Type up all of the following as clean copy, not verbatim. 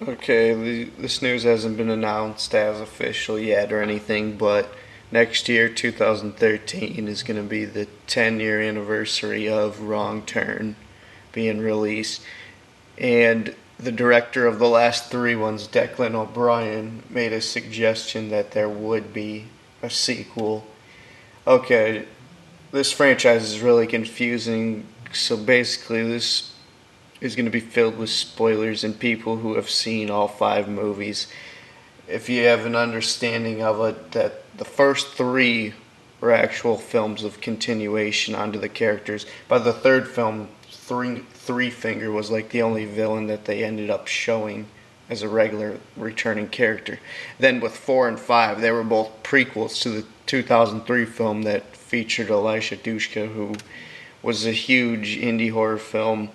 Okay, this news hasn't been announced as official yet or anything, but next year, 2013, is going to be the 10-year anniversary of Wrong Turn being released. And the director of the last three ones, Declan O'Brien, made a suggestion that there would be a sequel. Okay, this franchise is really confusing. So basically, this is going to be filled with spoilers and people who have seen all five movies. If you have an understanding of it, that the first three were actual films of continuation onto the characters. By the third film, Three Finger was like the only villain that they ended up showing as a regular returning character. Then with 4 and 5, they were both prequels to the 2003 film that featured Elisha Dushka, who was a huge indie horror film,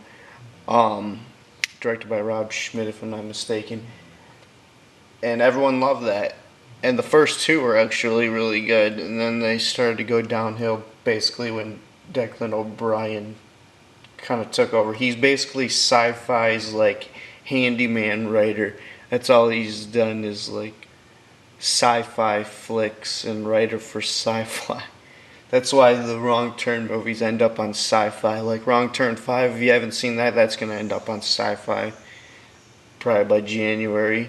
directed by Rob Schmidt, if I'm not mistaken. And everyone loved that. And the first two were actually really good, and then they started to go downhill basically when Declan O'Brien kind of took over. He's basically sci-fi's like handyman writer. That's all he's done is like sci-fi flicks and writer for sci-fi. That's why the Wrong Turn movies end up on sci-fi. Like Wrong Turn 5, if you haven't seen that, that's going to end up on sci-fi probably by January.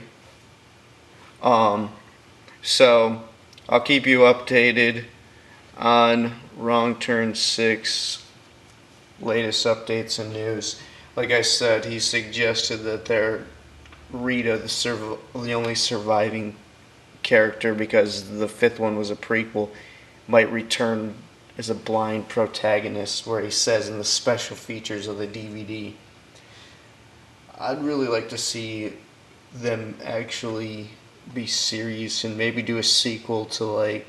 So I'll keep you updated on Wrong Turn 6 latest updates and news. Like I said, he suggested that Rita, the only surviving character, because the fifth one was a prequel, might return as a blind protagonist, where he says in the special features of the DVD. I'd really like to see them actually be serious and maybe do a sequel to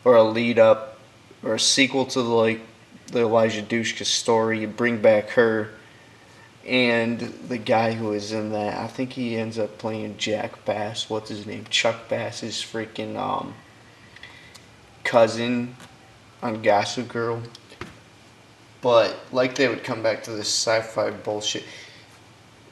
or a lead up, or a sequel to the Elijah Dushka story, and bring back her and the guy who is in that. I think he ends up playing Jack Bass. What's his name? Chuck Bass's freaking cousin on Gossip Girl. But they would come back to this sci-fi bullshit.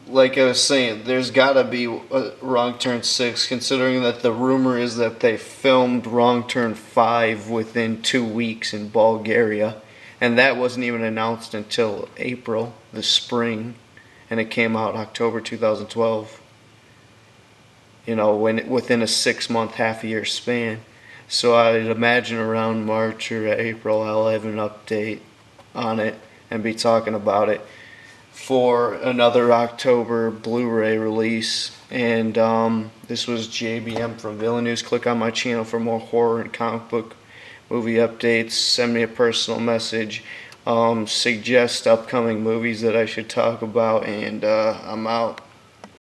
Like I was saying, there's gotta be a Wrong Turn 6, considering that the rumor is that they filmed Wrong Turn 5 within 2 weeks in Bulgaria, and that wasn't even announced until April, the spring, and it came out October 2012. Within a 6-month, half-a-year span. So I'd imagine around March or April I'll have an update on it and be talking about it for another October Blu-ray release. And this was JBM from VillainNews. Click on my channel for more horror and comic book movie updates. Send me a personal message. Suggest upcoming movies that I should talk about, and I'm out.